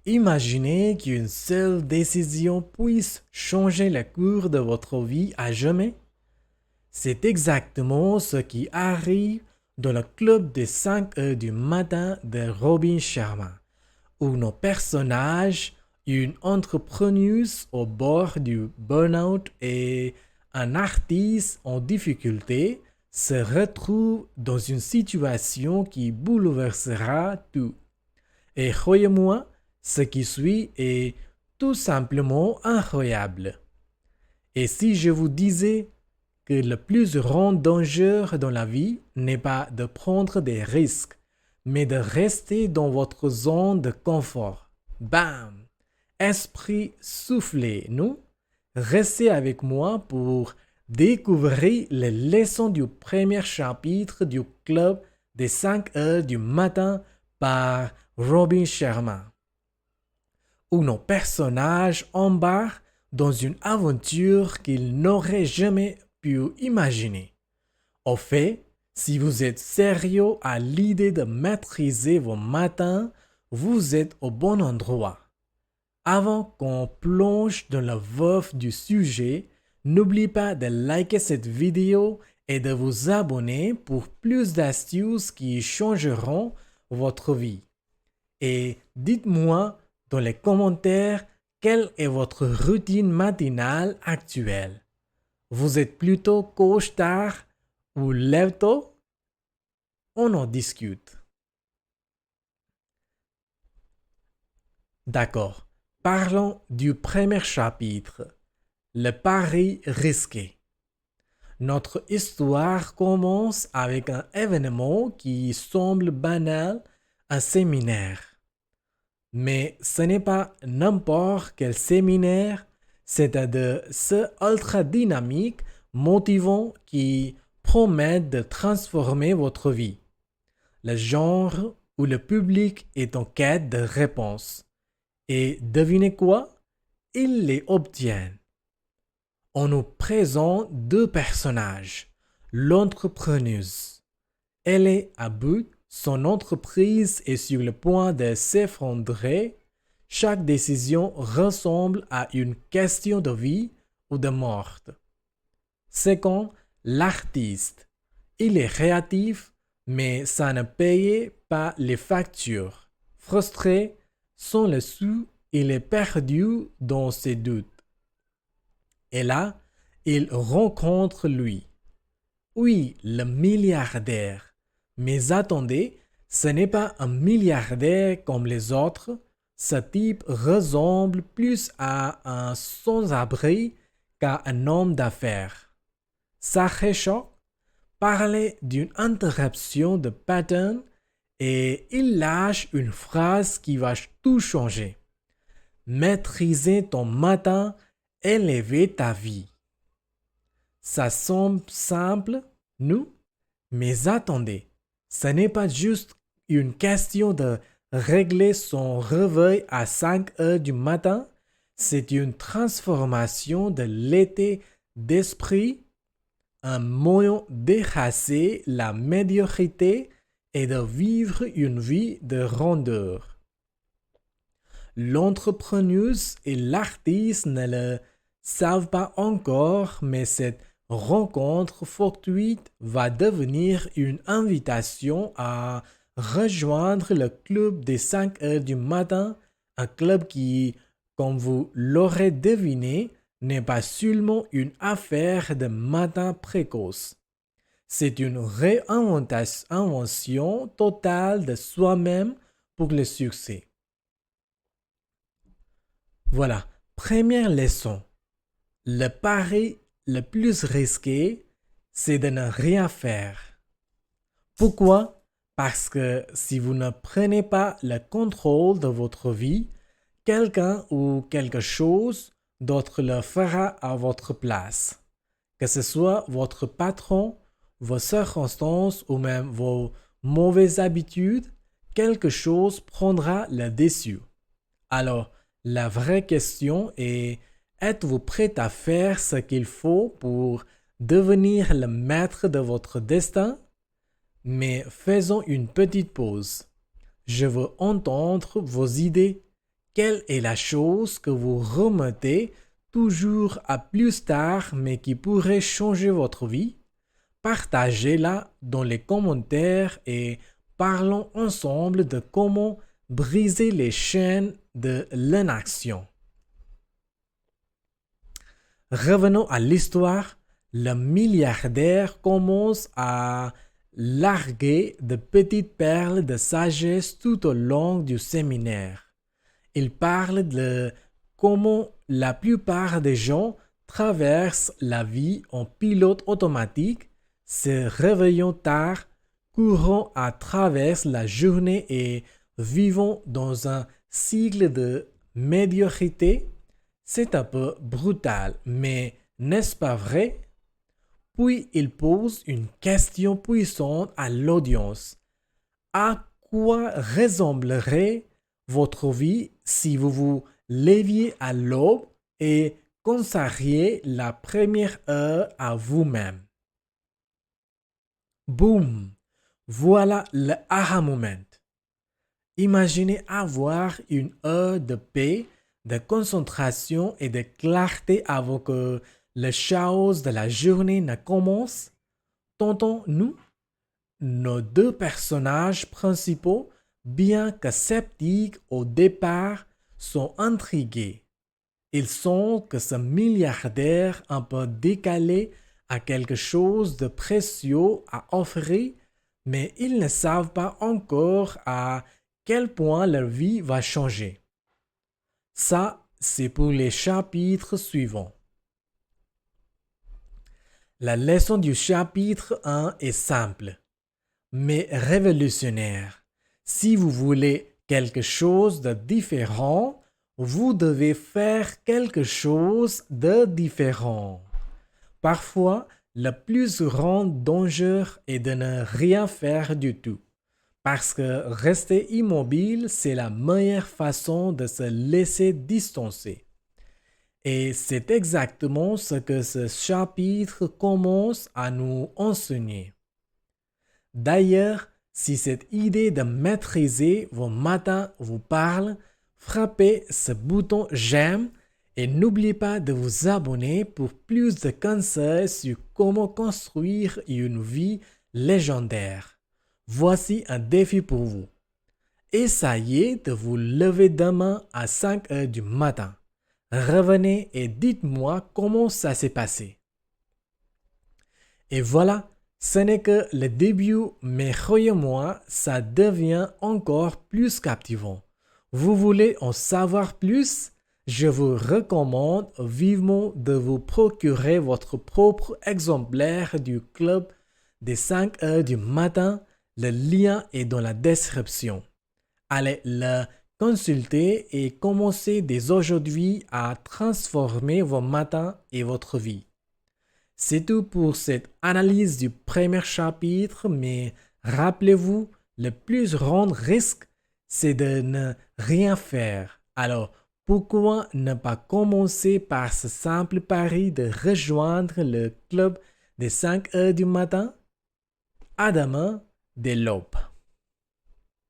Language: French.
Imaginez qu'une seule décision puisse changer le cours de votre vie à jamais. C'est exactement ce qui arrive dans le club des 5 heures du matin de Robin Sharma, où nos personnages, une entrepreneuse au bord du burn-out et un artiste en difficulté, se retrouvent dans une situation qui bouleversera tout. Et croyez-moi, ce qui suit est tout simplement incroyable. Et si je vous disais que le plus grand danger dans la vie n'est pas de prendre des risques, mais de rester dans votre zone de confort. Bam! Esprit soufflé, nous? Restez avec moi pour découvrir les leçons du premier chapitre du club des 5 heures du matin par Robin Sharma, où nos personnages embarquent dans une aventure qu'ils n'auraient jamais pu imaginer. Au fait, si vous êtes sérieux à l'idée de maîtriser vos matins, vous êtes au bon endroit. Avant qu'on plonge dans le vif du sujet, n'oubliez pas de liker cette vidéo et de vous abonner pour plus d'astuces qui changeront votre vie. Et dites-moi dans les commentaires quelle est votre routine matinale actuelle. Vous êtes plutôt couche tard ou lève tôt? On en discute. D'accord. Parlons du premier chapitre, le pari risqué. Notre histoire commence avec un événement qui semble banal, un séminaire. Mais ce n'est pas n'importe quel séminaire, c'est un de ceux ultra dynamiques, motivants qui promettent de transformer votre vie. Le genre où le public est en quête de réponses. Et devinez quoi? Ils les obtiennent. On nous présente deux personnages. L'entrepreneuse. Elle est à bout, son entreprise est sur le point de s'effondrer. Chaque décision ressemble à une question de vie ou de mort. Second, l'artiste. Il est créatif, mais ça ne paye pas les factures. Frustré, sans le sou, il est perdu dans ses doutes. Et là, il rencontre lui. Oui, le milliardaire. Mais attendez, ce n'est pas un milliardaire comme les autres. Ce type ressemble plus à un sans-abri qu'à un homme d'affaires. Ça réchauffe, parlait d'une interruption de pattern et il lâche une phrase qui va tout changer. Maîtriser ton matin, élever ta vie. Ça semble simple, nous? Mais attendez, ce n'est pas juste une question de régler son réveil à 5 heures du matin, c'est une transformation de l'état d'esprit, un moyen d'effacer la médiocrité et de vivre une vie de grandeur. L'entrepreneuse et l'artiste ne le savent pas encore, mais cette rencontre fortuite va devenir une invitation à rejoindre le club des 5 heures du matin, un club qui, comme vous l'aurez deviné, n'est pas seulement une affaire de matin précoce. C'est une réinvention totale de soi-même pour le succès. Voilà, première leçon. Le pari le plus risqué, c'est de ne rien faire. Pourquoi? Parce que si vous ne prenez pas le contrôle de votre vie, quelqu'un ou quelque chose d'autre le fera à votre place. Que ce soit votre patron, vos circonstances ou même vos mauvaises habitudes, quelque chose prendra le dessus. Alors, la vraie question est, êtes-vous prêt à faire ce qu'il faut pour devenir le maître de votre destin? Mais faisons une petite pause. Je veux entendre vos idées. Quelle est la chose que vous remettez toujours à plus tard mais qui pourrait changer votre vie? Partagez-la dans les commentaires et parlons ensemble de comment briser les chaînes de l'inaction. Revenons à l'histoire. Le milliardaire commence à larguer de petites perles de sagesse tout au long du séminaire. Il parle de comment la plupart des gens traversent la vie en pilote automatique, se réveillant tard, courant à travers la journée et vivant dans un cycle de médiocrité. C'est un peu brutal, mais n'est-ce pas vrai? Puis il pose une question puissante à l'audience. À quoi ressemblerait votre vie si vous vous leviez à l'aube et consacriez la première heure à vous-même? Boum! Voilà le aha moment. Imaginez avoir une heure de paix, de concentration et de clarté avant que le chaos de la journée ne commence. Tentons-nous? Nos deux personnages principaux, bien que sceptiques au départ, sont intrigués. Ils sentent que ce milliardaire un peu décalé a quelque chose de précieux à offrir, mais ils ne savent pas encore à quel point leur vie va changer. Ça, c'est pour les chapitres suivants. La leçon du chapitre 1 est simple, mais révolutionnaire. Si vous voulez quelque chose de différent, vous devez faire quelque chose de différent. Parfois, le plus grand danger est de ne rien faire du tout. Parce que rester immobile, c'est la meilleure façon de se laisser distancer. Et c'est exactement ce que ce chapitre commence à nous enseigner. D'ailleurs, si cette idée de maîtriser vos matins vous parle, frappez ce bouton j'aime et n'oubliez pas de vous abonner pour plus de conseils sur comment construire une vie légendaire. Voici un défi pour vous. Essayez de vous lever demain à 5 heures du matin. Revenez et dites-moi comment ça s'est passé. Et voilà, ce n'est que le début, mais croyez-moi, ça devient encore plus captivant. Vous voulez en savoir plus? Je vous recommande vivement de vous procurer votre propre exemplaire du club des 5 heures du matin. Le lien est dans la description. Allez le consulter et commencez dès aujourd'hui à transformer vos matins et votre vie. C'est tout pour cette analyse du premier chapitre, mais rappelez-vous, le plus grand risque, c'est de ne rien faire. Alors, pourquoi ne pas commencer par ce simple pari de rejoindre le club des 5 heures du matin? À demain, dès l'aube.